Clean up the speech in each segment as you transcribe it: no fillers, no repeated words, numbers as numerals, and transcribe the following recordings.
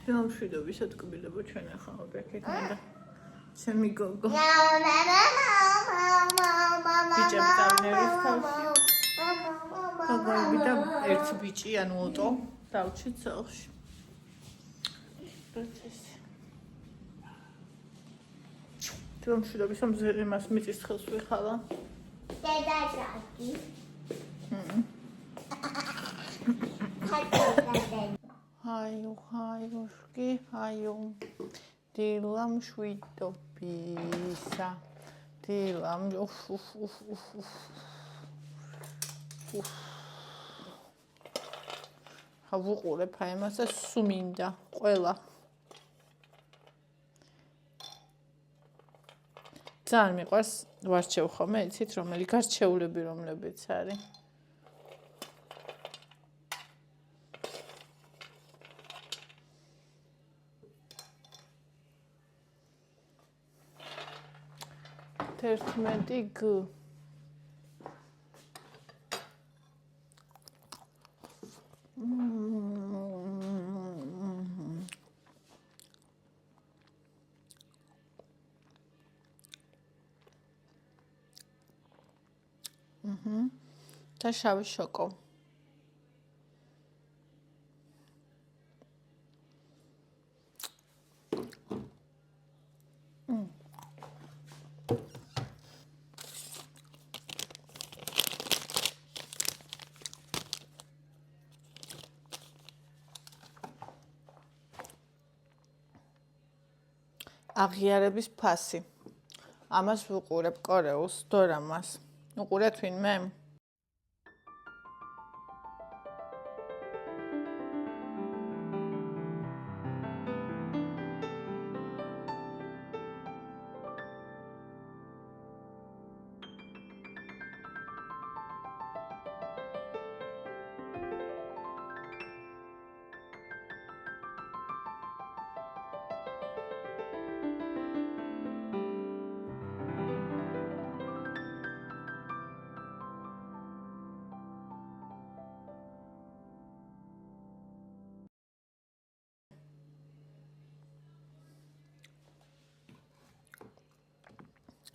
რომ შვიდობის ატკბილებო ჩვენ ახლა ობიექტით მინდა ჩემი გოგო ბიჭები დავინერვეს თავში გოგოები და ერთი ბიჭი ანუ ოტო დავჩით სახლში პროცესი რომ შვიდობის რომ იმას მიწის ხელს ვიხალა დედა ჭაგი ჰაიუშკი ჰაიუ დილამ შვიდობისა დილამ ვუყურებ აი მას და სულ მინდა ყველა ძალიან მიყვარს ვარჩევ ხოლმე იცით რომელი გარჩეულები რომლებიც არის თერთმეტი გ და შავი შოკო აღიარების ფასი ამას ვუყურებ კორეულს დორამას უყურეთ ვინმე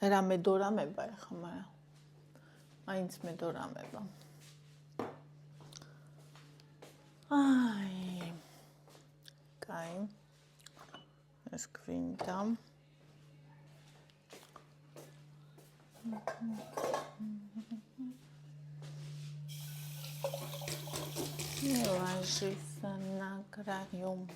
რა მედორამება ახლა მაგრამ მაინც მედორამება აი კაი ეს გვინდა ვაჟი სანაგრაიუმ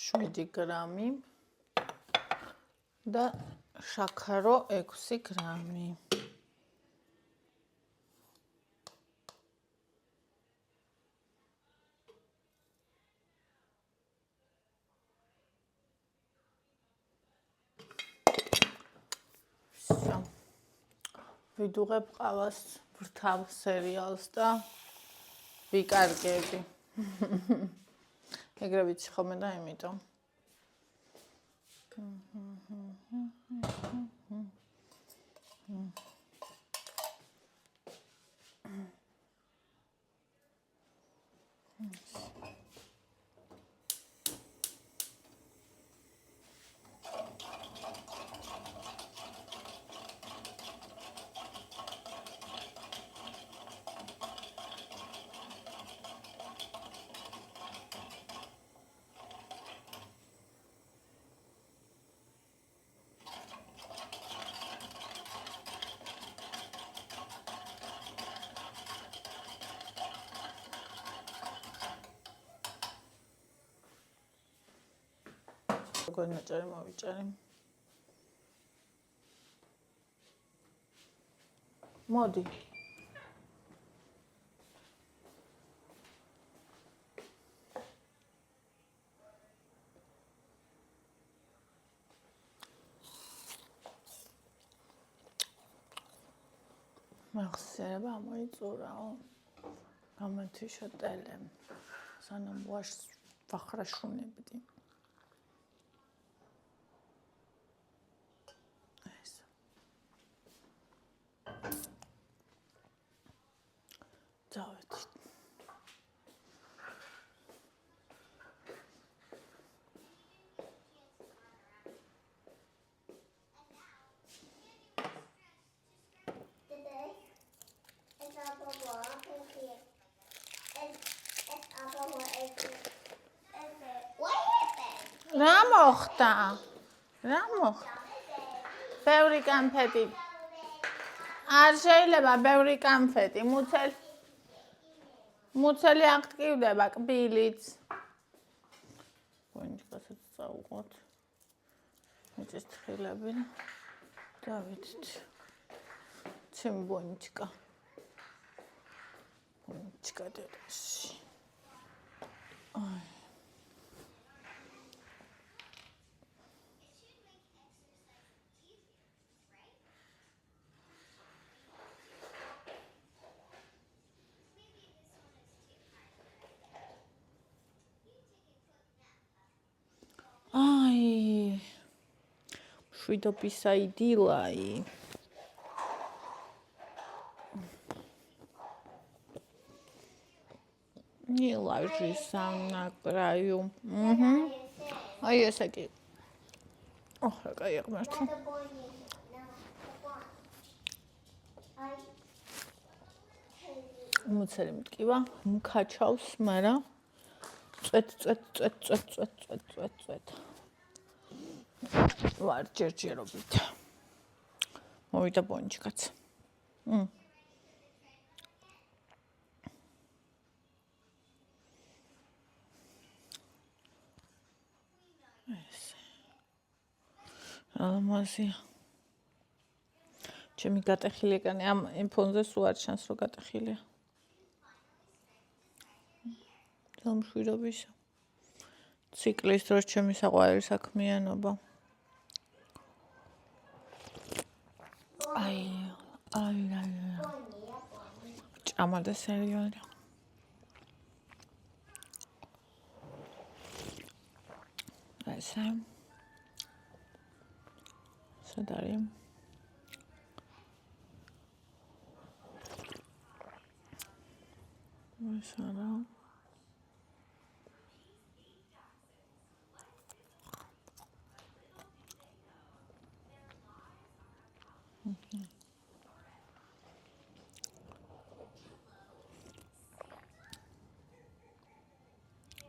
შვიდი გრამი და შაქარო 6 გრამი. ვიდუღებ ყავას ვრთავ სერიალს და ვიკარგები. ეგრე ვიცი ხოლმე და იმიტომ. როგორ ნაჭარი მოვიჭარი. მოდი. მახსერება მოიწურაო. გამათიშო ტელე. სანამ ვაშ ვახრაშუნებდი. რა მოხდა? რა მოხდა? ბევრი კანფეტი. არ შეიძლება ბევრი კანფეტი. მუცელი აღტკივდება კბილიც. ბონჩკასაც წავუყოთ. მიწის თხილები. დავიდეთ. ჩემი ბონჩკა. ბონჩკა დედაში. აი. აი. შვიდობისა იდილაი. ნილაჟის სამნაკრაიუ. აი ესე კი. ოხ, რა კაი აღმართო. მუცელი მტკივა, მქაჩავს, მაგრამ წვეთ. ვარ ჯერჯერობით. მოვიდა ბონჩკაც. ალმაზია. ჩემი გატეხილი ეკრანი ამ ფონზე სულ არ ჩანს რომ გატეხილია. დამშვიდობისა. ციკლის დროს ჩემი საყვარელი საქმიანობა. აი. ჭამა და სერიალი. ესე. სადარი. მოსარა.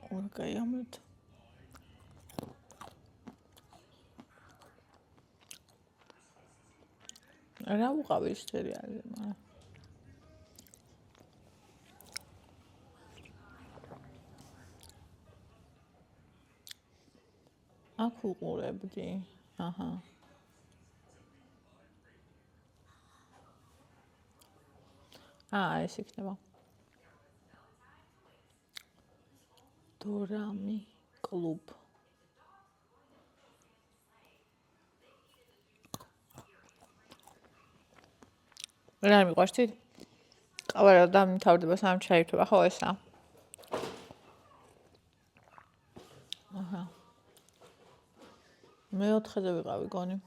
Okay, ამეთ. რა უყავი სერიალზე, მაგრამ აქ უყურებდი. აჰა. ეს იქნება. დორამი კლუბ. რა მიყვარს? ყავარა დამთავრდება სამ ჩაირთვება, ხო ესა? აჰა. მეოთხეზე ვიყავი გონი.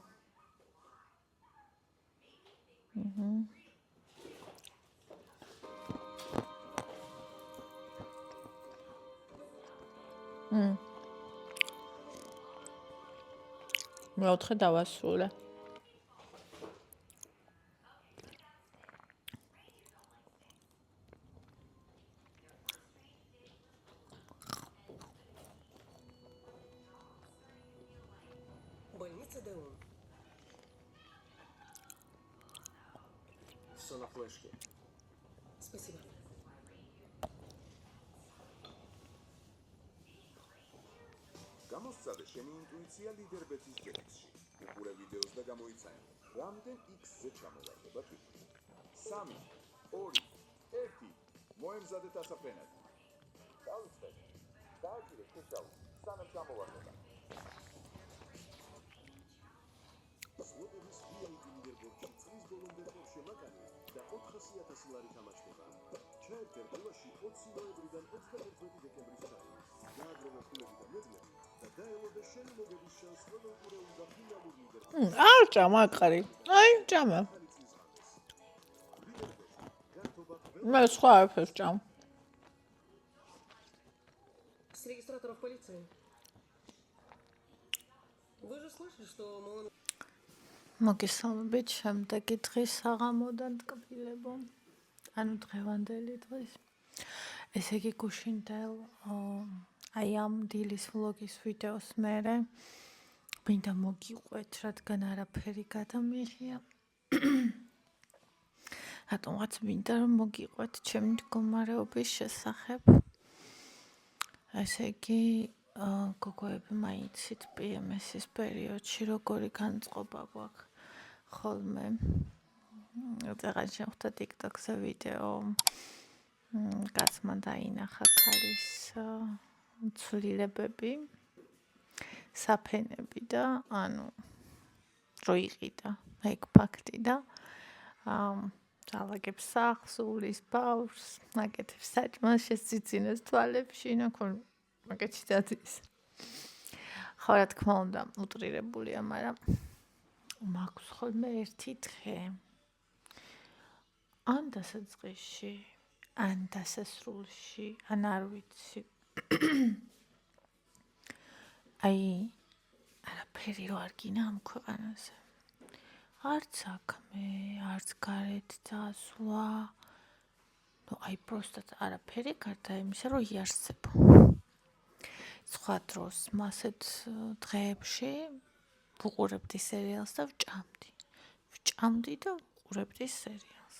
მეოთხე დავასრულე. Больница Деун. Все на флешке. Спасибо. გამოსცადე შენი ინტუიცია ლიდერბეთის ჯექსში. უყურე ვიდეოს და გამოიცანე. რამდენ X-ზე ჩამოვარდება თვითონ. 3, 2, 1. მოემზადეთ ასაფრენად. დავიწყეთ. დააჭირეთ შეშალა. სანამ ჩამოვარდება. სვოდების VIP ლიდერბორდში წლის ბოლომდე შემოგანი და 400,000 ლარი თამაშდება. ჩაერთერ ბოლოში 20 ნოემბრიდან 31 დეკემბრის ჩათვლით. გააგროვა ფულები და მედლები. ჭამაკარი. აი, ჭამა. მე სხვა არაფერს ჭამ. С регистраторов полиции. Вы же слышали, что Мулан... მოგესალმებით შემდეგი დღის საღამოდან ტკბილებო. ანუ დღევანდელი დღის. ესე იგი გუშინდელ აი ამ დილის ვლოგის ვიდეოს მერე მინდა მოგიყვეთ, რადგან არაფერი გადამიღია. რატომღაც მინდა რომ მოგიყვეთ ჩემი მდგომარეობის შესახებ. ესე იგი, გოგოები მაინცით PMS-ის პერიოდში როგორი განწყობა გვაქვს ხოლმე. წეგან შეხვდა TikTok-ზე ვიდეო. კაცმა დაინახა ქალის ცვლილებები, საფენები და ანუ რო იყიდა, ეგ ფაქტი და ძალაგებს სახლს, უვლის ბავშვს, აკეთებს საჭმელს, შეციცინეს თვალებში, მაგეთი დადის. ხო, რა თქმა უნდა, უტრირებულია, მაგრამ მაქვს ხოლმე ერთი დღე. ან დასაწყისში, ან დასასრულში, ან არ ვიცი. აი, არაფერი რო არ გინა ამ ქვეყანაზე. არც საქმე, არც გარეთ წასვლა. აი, პროსტად არაფერი გარდა იმისა, რომ იარსებო. სხვა დროს მასეთ დღეებში ვუყურებდი სერიალს და ვჭამდი და ვუყურებდი სერიალს.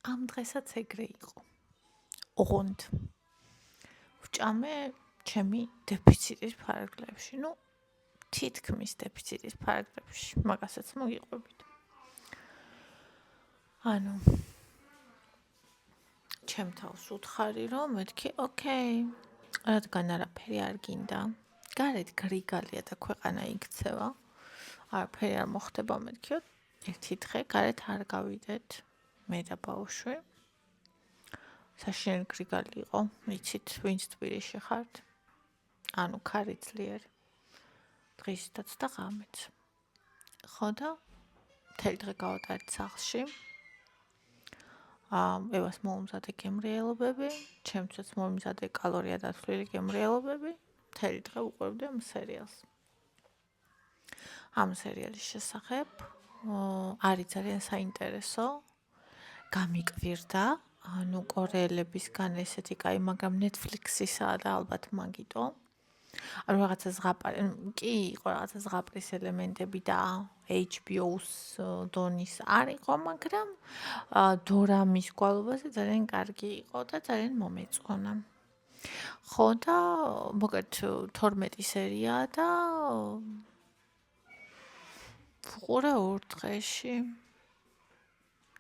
ამ დღესაც ეგრე იყო. ოღონდ ვჭამე ჩემი დეფიციტის ფარგლებში. თითქმის დეფიციტის ფარგლებში, მაგასაც მოგიყვებით. ანუ ჩემ თავს უთხარი, რომ მეთქი, ოკეი, რადგან არაფერი არ გინდა, გარეთ გრიგალია და ქვეყანა იქცევა, არაფერი არ მოხდება, მეთქი, ერთი დღე გარეთ არ გავიდეთ, მე და ბავშვი. საშინელი გრიგალი იყო, ვიცით, ვინც თბილისში ხართ, ანუ ქარი ძლიერი. დღისითაც და ღამეც. ხო და მთელი დღე გავატარეთ სახლში. ევას მომზადე გემრიელობები, ჩემთვისაც მომზადე კალორია დაცვლილი გემრიელობები, მთელი დღე ვუყურებდი ამ სერიალს. ამ სერიალის შესახებ არის ძალიან საინტერესო. გამიკვირდა, ანუ კორეელებისგან ესეთი კაი, მაგრამ Netflix-ისაა და ალბათ მაგიტო. ანუ რაღაცა კი იყო რაღაცა ზღაპრის ელემენტები და HBO-ს დონის არ იყო, მაგრამ დორამის გვალობაზე ძალიან კარგი იყო და ძალიან მომეწონა. ხო და მოგეთ 12 სერია და ვუყურე 2 დღეში.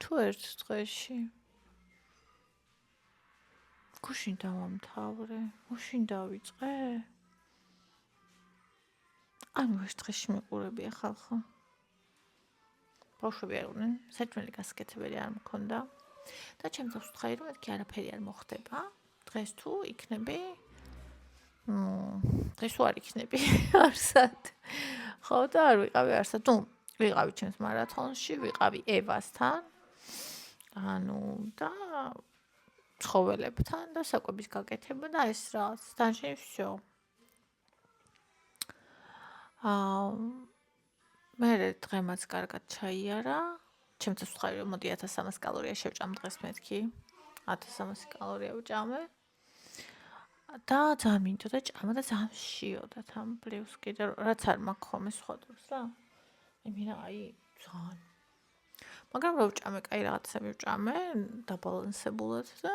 თუ 1 დღეში. გუშინ დავამთავრე, გუშინ დავიწყე. ანუ ეს დღეში მიყურებია ხალხო. ბავშვები არიან, საჭმელი გასაკეთებელი არ მქონდა. და ჩემს თავს ვთხარი, რომ მეთქი არაფერი არ მოხდება. დღეს თუ იქნები, დღეს თუ არ იქნები არსად. ხო და არ ვიყავი არსად. ვიყავი ჩემს მარათონში, ვიყავი ევასთან. ანუ და ცხოველებთან და საკვების გაკეთება და ეს რაღაც დანში всё. მე დღემაც კარგად ჩაიარა. ჩემთვის ვთხარი, რომ მოდი 1300 კალორია შევჭამ დღეს მეთქი. 1300 კალორია ვჭამე. და ძალიან მინდოდა ჭამა და ძალიან შიოდა თან პლუს კიდე რაც არ მაქვს ხოლმე სხვა დროს რა. აი ძალიან. მაგრამ რო ვჭამე, კაი რაღაცები ვჭამე, დაბალანსებულად და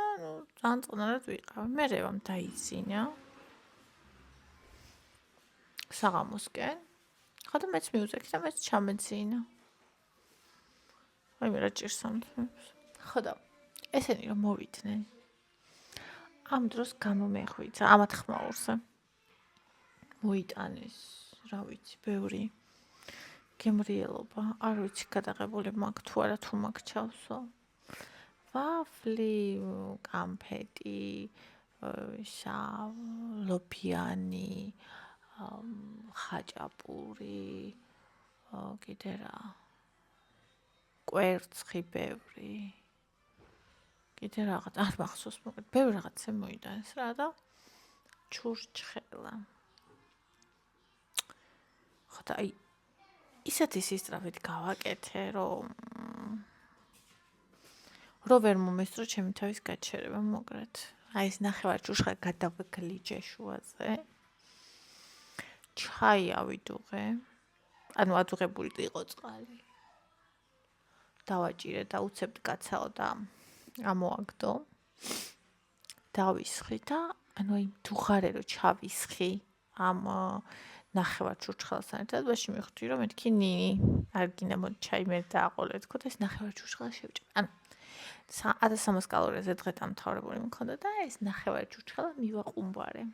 ძალიან წონარად ვიყავი. მე რევამ დაიძინა. საღამოსკენ. ხო და მეც მივუძექი და მეც ჩამეძინა. აი მე რა ჭირს ამ თემს. ხო და ესენი რომ მოვიდნენ. ამ დროს გამომეხვიცა ამათ ხმაურზე. მოიტანეს, რა ვიცი, ბევრი გემრიელობა, არ ვიცი გადაღებული მაქვს თუ არა თუ მაქვს ჩავსო. ვაფლი, კამფეტი, ლობიანი, ხაჭაპური, კიდე რა. კვერცხი ბევრი. კიდე რაღაც არ მახსოვს, მაგრამ ბევრი რაღაცა მოიტანეს რა და ჩურჩხელა. ხო და აი ისეთი სისწრაფით გავაკეთე, რომ ვერ მომესწრო ჩემი თავის გაჩერება, მოგრეთ. აი ეს ნახევარჭუშხა გადავგლიჯე შუაზე. ჩაი ავიდუღე. ანუ ადუღებული იყო წყალი. დავაჭირე და უცებ კაცაო და ამოაგდო. დავისხი და ანუ იმ დუღარე რო ჩავისხი ამ ნახევარჭურჭხელთან ერთად მაშინ მივხვდი რომ მეთქი ნინი არ გინდა მოდი ჩაი მე დააყოლე თქო და ეს ნახევარჭურჭხელა შევჭამ. ანუ 1300 კალორიაზე დღე დამთავრებული მქონდა და ეს ნახევარჭურჭხელა მივაყუმბარე.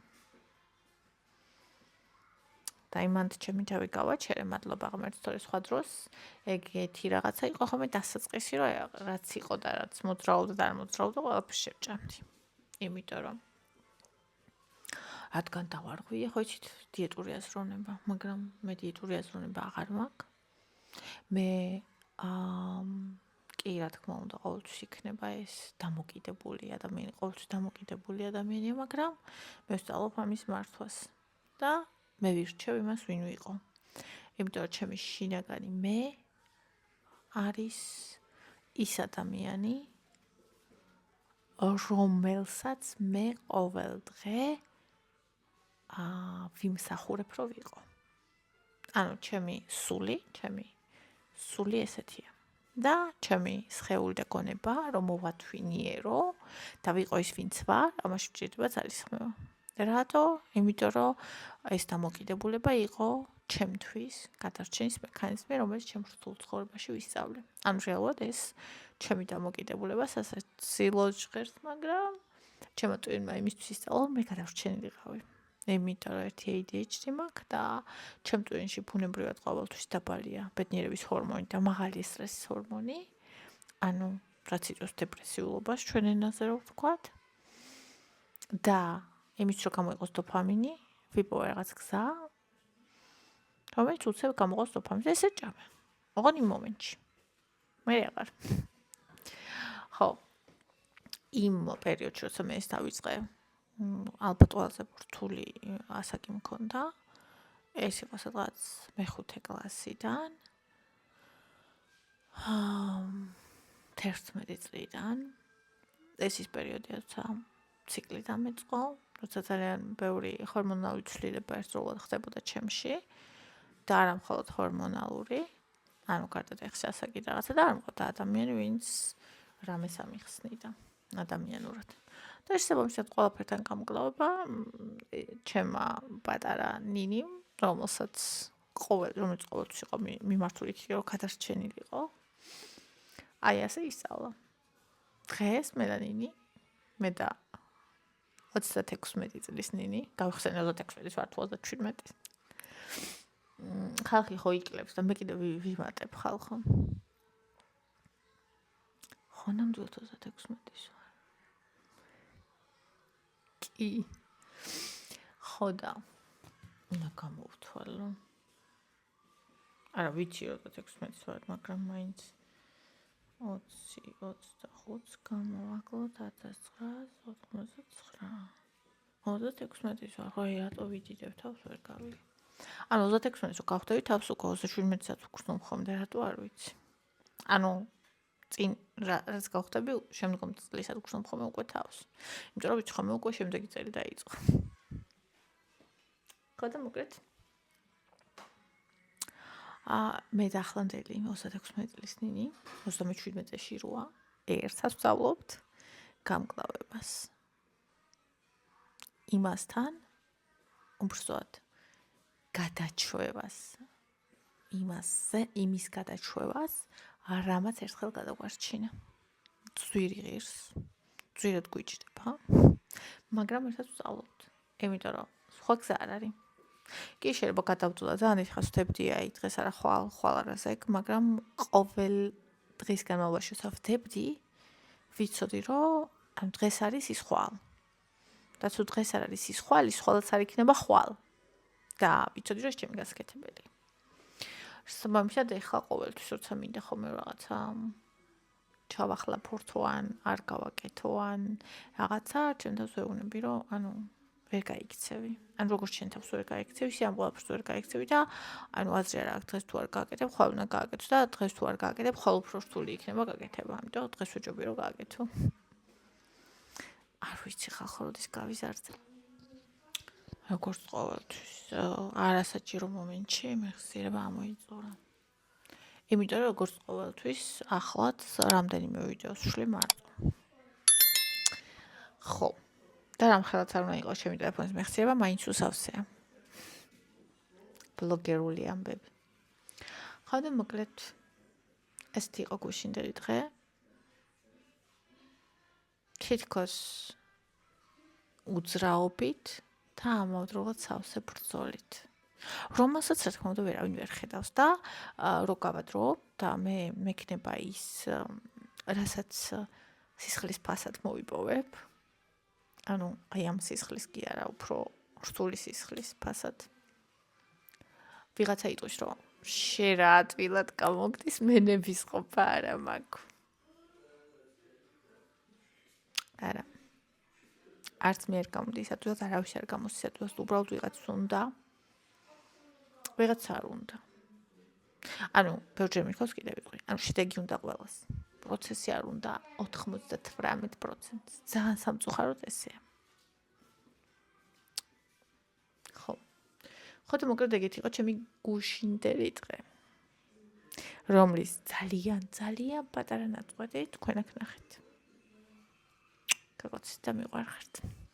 და იმანთ ჩემი თავი გავაჩერე, მადლობა ღმერთს, თორე სხვა დროს ეგეთი რაღაცა იყო ხოლმე დასაწყისი, რომ რაც იყო და რაც მოძრაობდა და არ მოძრაობდა, ყველაფერს შევჭამდი. იმიტომ რომ რადგან დავარღვიე, ხო იცით, დიეტური აზროვნება, მაგრამ მე დიეტური აზროვნება აღარ მაქვს. მე კი, რა თქმა უნდა, ყოველთვის იქნება ეს დამოკიდებული ადამიანი, ყოველთვის დამოკიდებული ადამიანია, მაგრამ მე ვსწავლობ ამის მართვას და მე ვირჩევ იმას, ვინ ვიყო. იმიტომ რომ ჩემი შინაგანი მე არის ის ადამიანი, რომელსაც მე ყოველ დღე ვიმსახურებ, რომ ვიყო. ანუ ჩემი სული ესეთია. და ჩემი სხეული და გონება, რომ მოვათვინიერო და ვიყო ის ვინც ვარ, ამაში მჭირდება ძალისხმევა. რატო? იმიტომ რომ ეს დამოკიდებულება იყო ჩემთვის გადარჩენის მექანიზმი, რომელიც ჩემ რთულ ცხოვრებაში ვისწავლე. ანუ რეალურად ეს ჩემი დამოკიდებულება სასაცილო ჟღერს, მაგრამ ჩემო ტვინმა იმისთვის ისწავლა, მე გადარჩენილიყავი. იმიტომ რომ ერთი ADHD მაქვს და ჩემ ტვინში ბუნებრივად ყოველთვის დაბალია ბედნიერების ჰორმონი და მაღალი სტრესის ჰორმონი. ანუ რაც იწვევს დეპრესიულობას ჩვენ ენაზე რო ვთქვათ. და იმის რომ გამოიყოს დოფამინი, ვიპოვე რაღაც გზა, რომელიც უცებ გამოყოს დოფამინს. ესე ჭამე. ოღონ იმ მომენტში. მე აღარ. ხო. იმ პერიოდში, როცა მე ეს დავიწყე, ალბათ ყველაზე რთული ასაკი მქონდა. ეს იყო სადღაც მე-5 კლასიდან. 11 წლიდან. ეს ის პერიოდია, როცა ციკლი დამეწყო, როცა ძალიან ბევრი ჰორმონალური ცვლილება ერთდროულად ხდებოდა ჩემში და არა მხოლოდ ჰორმონალური, ანუ გარდა ეხს ასაკი რაღაცა და არ მყავდა ადამიანი, ვინც რამეს ამიხსნიდა ადამიანურად. და შესაბამისად ყველაფერთან გამკლავება ჩემმა პატარა ნინიმ, რომელსაც ყოველთვის იყო მიმართული იქ, რომ გადარჩენილიყო. აი ასე ისწავლა. დღეს მე და ნინი, მე და 36 წლის ნინი, გავიხსენე 36 ვარ 37. ხალხი ხო იკლებს და მე კიდევ ვიმატებ ხალხო. ხო ნამდვილად 36 ვარ. კი. ხო და უნდა გამოვთვალო. არა ვიცი 36 ვარ, მაგრამ მაინც 20-25 გამოვაკლოთ 1989. 36 ვარ, ხო რატო ვიდიდებ თავს ვერ გავიგე. ანუ 36 რო გავხდები თავს უკვე 27-საც ვგრძნობ ხოლმე, რატო არ ვიცი. ანუ წინ რაც გავხდები, შემდგომ წლისად ვგრძნობ ხოლმე უკვე თავს. იმიტომ რომ ვიცი ხოლმე უკვე შემდეგი წელი დაიწყო. ხო და მოკლედ მე და ახლანდელი 36 წლის ნინი, 37 წელში როა, ერთად ვსწავლობთ გამკლავებას. იმასთან უბრალოდ გადაჩვევას. იმის გადაჩვევას, რამაც ერთხელ გადაგვარჩინა. ძვირი ღირს, ძვირად გვიჭდება, მაგრამ ერთად ვსწავლობთ. იმიტომ რომ სხვა გზა არ არის. კი შეიძლება გადავდულა ძალიან დიდ ხანს ვდებდი აი დღეს არა ხვალ არაზე, მაგრამ ყოველ დღის განმავლობაში ვსვდებდი, ვიცოდი რომ ამ დღეს არის ის ხვალ. და თუ დღეს არ არის ის ხვალ, ის ხვალაც არ იქნება ხვალ. და ვიცოდი რომ ჩემი გასაკეთებელი. შესაბამისად ეხლა ყოველთვის როცა მინდა ხოლმე რაღაცა ჩავახლაფორთო ან არ გავაკეთო ან რაღაცა, ჩემ თავს ვეუბნები რომ ანუ ვერ გაიქცევი. ან როგორც შენ თავს ვერ გაიქცევი, ისე ამ ყველაფერს ვერ გაიქცევი და ანუ აზრი არ აქვს დღეს თუ არ გააკეთებ, ხვალ უნდა გააკეთო და დღეს თუ არ გააკეთებ, ხვალ უფრო რთული იქნება გაკეთება. ამიტომ დღეს ვეჭობი რომ გააკეთო. არ ვიცი ხალხუროდის გავიზარდე. როგორც ყოველთვის, არასაჭირო მომენტში მეხსიერება ამოიწურა. იმიტომ რომ როგორც ყოველთვის, ახლაც რამდენიმე ვიდეოს ვშლი მარტო. ხო. და რამხელაც არ უნდა იყოს ჩემი ტელეფონის მეხსიერება, მაინც უსავსეა. ბლოგერული ამბები. ხო და მოკლედ ესეთი იყო გუშინდელი დღე. თითქოს უძრაობით და ამავდროულად სავსე ბრძოლით. რომელსაც რა თქმა უნდა ვერავინ ვერ ხედავს და რო გავადრო და მე მექნება ის რასაც სისხლის ფასად მოვიპოვებ. ანუ აი ამ სისხლის კი არა, უფრო რთული სისხლის ფასად. ვიღაცა იტყვის რომ შე რა ადვილად გამოგდის მენების ყოფა არა მაქვს. არა. არც მე არ გამომდის, ადვილად არავის არ გამოსდის, ადვილად უბრალოდ ვიღაც უნდა. ვიღაც არ უნდა. ანუ ბევრჯერ მithავს კიდე ვიტყვი. ანუ შედეგი უნდა ყველას. პროცესი არ უნდა 98%. ძალიან სამწუხაროდ ესეა. ხო. ხო და მოკლედ ეგეთი იყო ჩემი გუშინდელი დღე. რომლის ძალიან პატარა ნაწყვეტი თქვენ აქ ნახეთ. გაგოცით და მიყვარხართ.